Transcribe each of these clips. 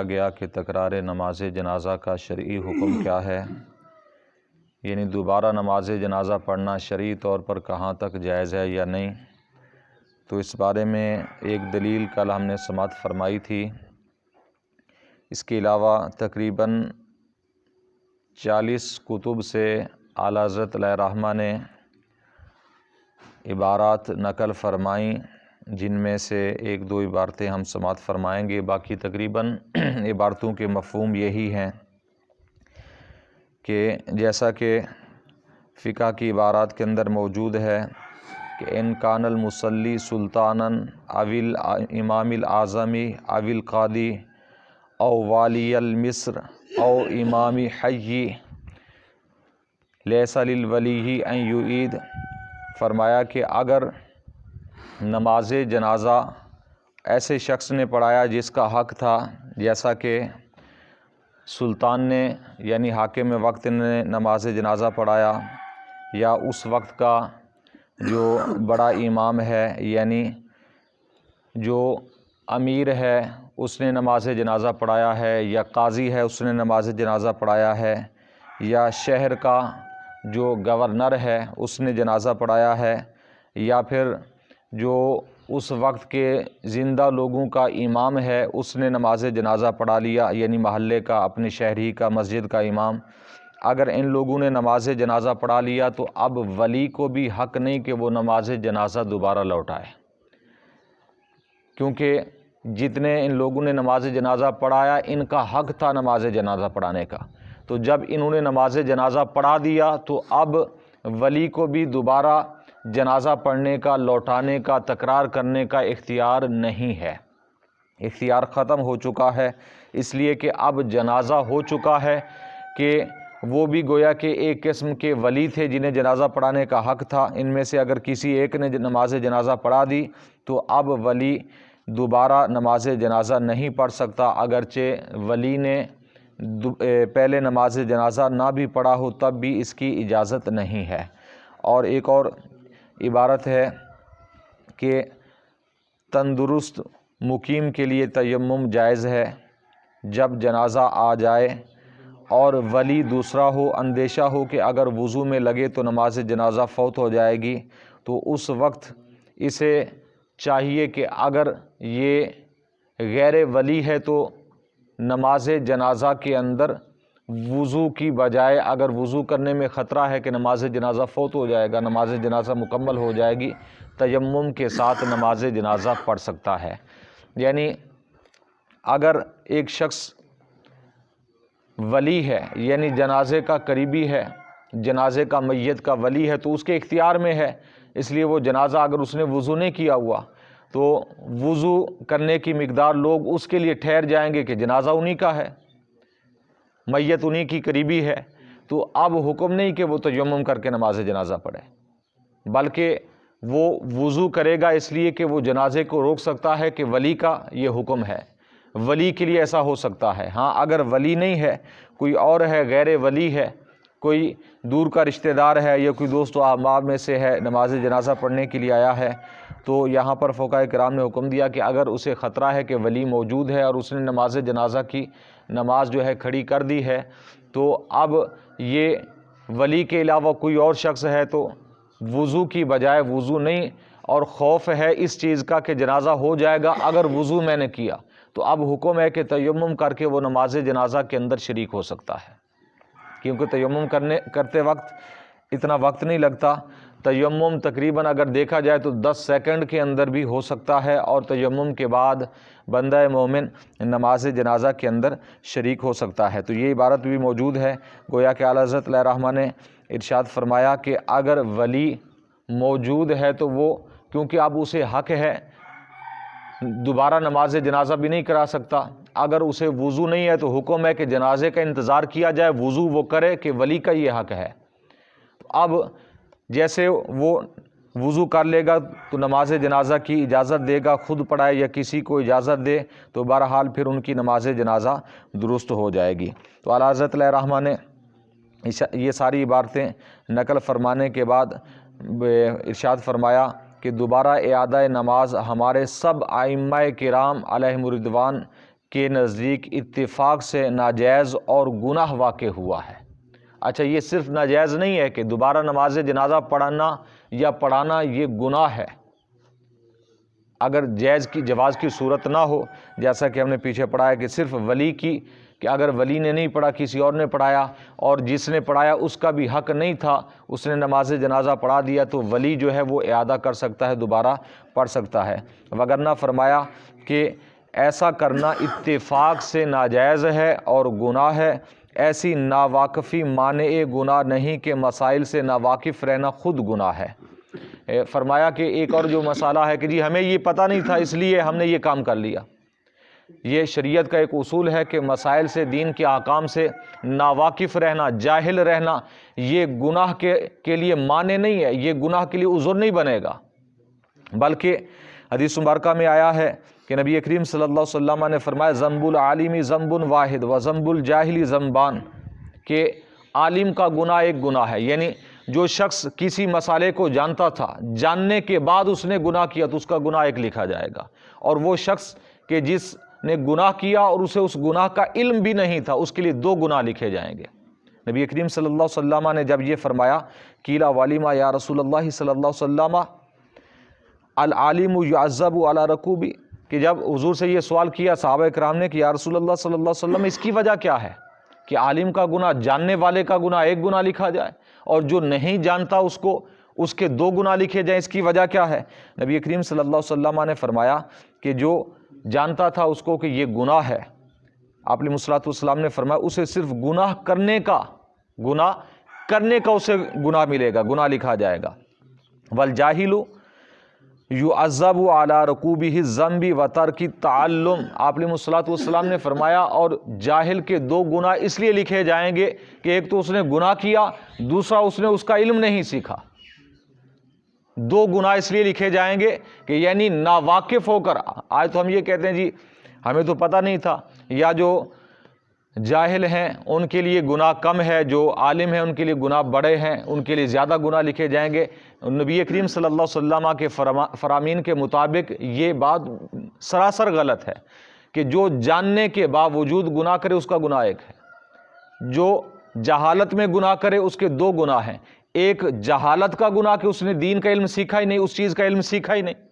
گیا کہ تکرار نماز جنازہ کا شرعی حکم کیا ہے، یعنی دوبارہ نماز جنازہ پڑھنا شرعی طور پر کہاں تک جائز ہے یا نہیں۔ تو اس بارے میں ایک دلیل کل ہم نے سماعت فرمائی تھی۔ اس کے علاوہ تقریباً 40 کتب سے اعلیٰ حضرت علیہ الرحمہ نے عبارات نقل فرمائیں، جن میں سے ایک دو عبارتیں ہم سماعت فرمائیں گے۔ باقی تقریباً عبارتوں کے مفہوم یہی ہیں کہ جیسا کہ فقہ کی عبارات کے اندر موجود ہے کہ ان کان المصلی سلطانا او الامام الاعظم او القاضی او والی المصر او امام حی لیس للولی ان یعید۔ فرمایا کہ اگر نماز جنازہ ایسے شخص نے پڑھایا جس کا حق تھا، جیسا کہ سلطان نے یعنی حاکم وقت نے نماز جنازہ پڑھایا، یا اس وقت کا جو بڑا امام ہے یعنی جو امیر ہے اس نے نماز جنازہ پڑھایا ہے، یا قاضی ہے اس نے نماز جنازہ پڑھایا ہے، یا شہر کا جو گورنر ہے اس نے جنازہ پڑھایا ہے، یا پھر جو اس وقت کے زندہ لوگوں کا امام ہے اس نے نماز جنازہ پڑھا لیا، یعنی محلے کا، اپنے شہری کا، مسجد کا امام۔ اگر ان لوگوں نے نماز جنازہ پڑھا لیا تو اب ولی کو بھی حق نہیں کہ وہ نماز جنازہ دوبارہ لوٹائے، کیونکہ جتنے ان لوگوں نے نماز جنازہ پڑھایا ان کا حق تھا نماز جنازہ پڑھانے کا۔ تو جب انہوں نے نماز جنازہ پڑھا دیا تو اب ولی کو بھی دوبارہ جنازہ پڑھنے کا، لوٹانے کا، تکرار کرنے کا اختیار نہیں ہے، اختیار ختم ہو چکا ہے، اس لیے کہ اب جنازہ ہو چکا ہے کہ وہ بھی گویا کہ ایک قسم کے ولی تھے جنہیں جنازہ پڑھانے کا حق تھا۔ ان میں سے اگر کسی ایک نے نماز جنازہ پڑھا دی تو اب ولی دوبارہ نماز جنازہ نہیں پڑھ سکتا، اگرچہ ولی نے پہلے نماز جنازہ نہ بھی پڑھا ہو تب بھی اس کی اجازت نہیں ہے۔ اور ایک اور عبارت ہے کہ تندرست مقیم کے لیے تیمم جائز ہے جب جنازہ آ جائے اور ولی دوسرا ہو، اندیشہ ہو کہ اگر وضو میں لگے تو نماز جنازہ فوت ہو جائے گی، تو اس وقت اسے چاہیے کہ اگر یہ غیر ولی ہے تو نماز جنازہ کے اندر وضو کی بجائے، اگر وضو کرنے میں خطرہ ہے کہ نماز جنازہ فوت ہو جائے گا، نماز جنازہ مکمل ہو جائے گی، تیمم کے ساتھ نماز جنازہ پڑھ سکتا ہے۔ یعنی اگر ایک شخص ولی ہے یعنی جنازے کا قریبی ہے، جنازے کا میت کا ولی ہے، تو اس کے اختیار میں ہے، اس لیے وہ جنازہ اگر اس نے وضو نہیں کیا ہوا تو وضو کرنے کی مقدار لوگ اس کے لیے ٹھہر جائیں گے کہ جنازہ انہی کا ہے، میت انہی کی قریبی ہے، تو اب حکم نہیں کہ وہ تیمم کر کے نماز جنازہ پڑھے، بلکہ وہ وضو کرے گا، اس لیے کہ وہ جنازے کو روک سکتا ہے کہ ولی کا یہ حکم ہے، ولی کے لیے ایسا ہو سکتا ہے۔ ہاں اگر ولی نہیں ہے، کوئی اور ہے، غیر ولی ہے، کوئی دور کا رشتہ دار ہے یا کوئی دوست و احباب میں سے ہے، نماز جنازہ پڑھنے کے لیے آیا ہے، تو یہاں پر فقہاء کرام نے حکم دیا کہ اگر اسے خطرہ ہے کہ ولی موجود ہے اور اس نے نماز جنازہ کی نماز جو ہے کھڑی کر دی ہے، تو اب یہ ولی کے علاوہ کوئی اور شخص ہے تو وضو کی بجائے وضو نہیں، اور خوف ہے اس چیز کا کہ جنازہ ہو جائے گا اگر وضو میں نے کیا، تو اب حکم ہے کہ تیمم کر کے وہ نماز جنازہ کے اندر شریک ہو سکتا ہے، کیونکہ تیمم کرتے وقت اتنا وقت نہیں لگتا، تیمم تقریباً اگر دیکھا جائے تو 10 سیکنڈ کے اندر بھی ہو سکتا ہے، اور تیمم کے بعد بندہ مومن نماز جنازہ کے اندر شریک ہو سکتا ہے۔ تو یہ عبارت بھی موجود ہے، گویا کہ اعلیٰ حضرت علیہ الرحمہ نے ارشاد فرمایا کہ اگر ولی موجود ہے تو وہ، کیونکہ اب اسے حق ہے، دوبارہ نماز جنازہ بھی نہیں کرا سکتا، اگر اسے وضو نہیں ہے تو حکم ہے کہ جنازے کا انتظار کیا جائے، وضو وہ کرے کہ ولی کا یہ حق ہے۔ اب جیسے وہ وضو کر لے گا تو نماز جنازہ کی اجازت دے گا، خود پڑھائے یا کسی کو اجازت دے، تو بہرحال پھر ان کی نماز جنازہ درست ہو جائے گی۔ تو اعلیٰ حضرت علیہ الرحمہ نے یہ ساری عبارتیں نقل فرمانے کے بعد ارشاد فرمایا کہ دوبارہ اعادہ نماز ہمارے سب ائمہ کرام علیہم الرضوان کے نزدیک اتفاق سے ناجائز اور گناہ واقع ہوا ہے۔ اچھا، یہ صرف ناجائز نہیں ہے کہ دوبارہ نماز جنازہ پڑھنا یا پڑھانا یہ گناہ ہے، اگر جواز کی صورت نہ ہو، جیسا کہ ہم نے پیچھے پڑھا ہے کہ صرف ولی کی، کہ اگر ولی نے نہیں پڑھا کسی اور نے پڑھایا، اور جس نے پڑھایا اس کا بھی حق نہیں تھا، اس نے نماز جنازہ پڑھا دیا، تو ولی جو ہے وہ اعادہ کر سکتا ہے، دوبارہ پڑھ سکتا ہے۔ وگرنہ فرمایا کہ ایسا کرنا اتفاق سے ناجائز ہے اور گناہ ہے، ایسی ناواقفی مانع گناہ نہیں کہ مسائل سے ناواقف رہنا خود گناہ ہے۔ فرمایا کہ ایک اور جو مسئلہ ہے کہ جی ہمیں یہ پتہ نہیں تھا اس لیے ہم نے یہ کام کر لیا، یہ شریعت کا ایک اصول ہے کہ مسائل سے، دین کے احکام سے ناواقف رہنا، جاہل رہنا، یہ گناہ کے لیے مانع نہیں ہے، یہ گناہ کے لیے عذر نہیں بنے گا، بلکہ حدیث مبارکہ میں آیا ہے کہ نبی کریم صلی اللہ علیہ وسلم نے فرمایا ذنب العالم ذنب واحد و ذنب الجاہل ذنبان، کہ عالم کا گناہ ایک گناہ ہے، یعنی جو شخص کسی مسئلے کو جانتا تھا، جاننے کے بعد اس نے گناہ کیا تو اس کا گناہ ایک لکھا جائے گا، اور وہ شخص کہ جس نے گناہ کیا اور اسے اس گناہ کا علم بھی نہیں تھا، اس کے لیے 2 گناہ لکھے جائیں گے۔ نبی کریم صلی اللہ علیہ وسلم نے جب یہ فرمایا قیل ولیما یا رسول اللہ صلی اللہ علیہ وسلم العالم یعذب علی رکوبی، کہ جب حضور سے یہ سوال کیا صحابہ کرام نے کہ یا رسول اللہ صلی اللہ علیہ وسلم اس کی وجہ کیا ہے کہ عالم کا گناہ، جاننے والے کا گناہ ایک گناہ لکھا جائے اور جو نہیں جانتا اس کے 2 گناہ لکھے جائیں، اس کی وجہ کیا ہے؟ نبی کریم صلی اللہ علیہ وسلم نے فرمایا کہ جو جانتا تھا اس کو کہ یہ گناہ ہے، آپ علیہ الصلوۃ والسلام نے فرمایا اسے صرف گناہ کرنے کا اسے گناہ ملے گا، گناہ لکھا جائے گا۔ والجاہل یعذب علی رکوبہ الذنب وترک التعلم، آپ علیہ الصلوۃ والسلام نے فرمایا اور جاہل کے 2 گناہ اس لیے لکھے جائیں گے کہ ایک تو اس نے گناہ کیا، دوسرا اس نے اس کا علم نہیں سیکھا۔ 2 گناہ اس لیے لکھے جائیں گے کہ یعنی ناواقف ہو کر، آج تو ہم یہ کہتے ہیں جی ہمیں تو پتہ نہیں تھا، یا جو جاہل ہیں ان کے لیے گناہ کم ہے، جو عالم ہیں ان کے لیے گناہ بڑے ہیں، ان کے لیے زیادہ گناہ لکھے جائیں گے۔ نبی کریم صلی اللہ علیہ وسلم کے فرامین کے مطابق یہ بات سراسر غلط ہے کہ جو جاننے کے باوجود گناہ کرے اس کا گناہ ایک ہے، جو جہالت میں گناہ کرے اس کے 2 گناہ ہیں، ایک جہالت کا گناہ کہ اس نے دین کا علم سیکھا ہی نہیں، اس چیز کا علم سیکھا ہی نہیں،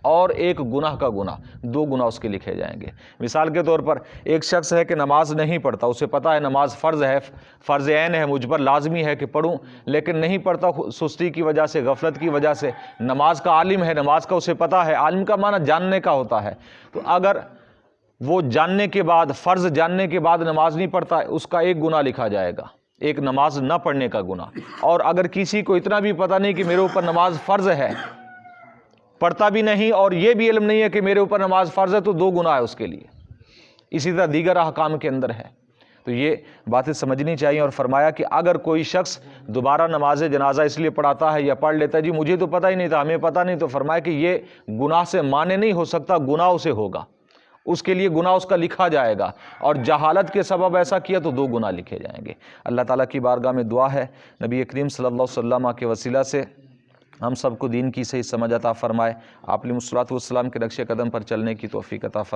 اور ایک گناہ کا گناہ، 2 گناہ اس کے لکھے جائیں گے۔ مثال کے طور پر ایک شخص ہے کہ نماز نہیں پڑھتا، اسے پتہ ہے نماز فرض ہے، فرض عین ہے، مجھ پر لازمی ہے کہ پڑھوں، لیکن نہیں پڑھتا سستی کی وجہ سے، غفلت کی وجہ سے۔ نماز کا عالم ہے، نماز کا اسے پتہ ہے، عالم کا معنی جاننے کا ہوتا ہے، تو اگر وہ جاننے کے بعد، فرض جاننے کے بعد نماز نہیں پڑھتا، اس کا ایک گناہ لکھا جائے گا، ایک نماز نہ پڑھنے کا گناہ۔ اور اگر کسی کو اتنا بھی پتہ نہیں کہ میرے اوپر نماز فرض ہے، پڑھتا بھی نہیں اور یہ بھی علم نہیں ہے کہ میرے اوپر نماز فرض ہے، تو 2 گناہ ہے اس کے لیے۔ اسی طرح دیگر احکام کے اندر ہے، تو یہ باتیں سمجھنی چاہیے۔ اور فرمایا کہ اگر کوئی شخص دوبارہ نماز جنازہ اس لیے پڑھاتا ہے یا پڑھ لیتا ہے جی مجھے تو پتہ ہی نہیں تھا، ہمیں پتہ نہیں، تو فرمایا کہ یہ گناہ سے مانع نہیں ہو سکتا، گناہ اسے ہوگا، اس کے لیے گناہ اس کا لکھا جائے گا، اور جہالت کے سبب ایسا کیا تو 2 گناہ لکھے جائیں گے۔ اللہ تعالیٰ کی بارگاہ میں دعا ہے نبی کریم صلی اللہ علیہ وسلم کے وسیلہ سے ہم سب کو دین کی صحیح سمجھ عطا فرمائے، آپ علیہ الصلوۃ والسلام کے نقش قدم پر چلنے کی توفیق عطا فرمائے۔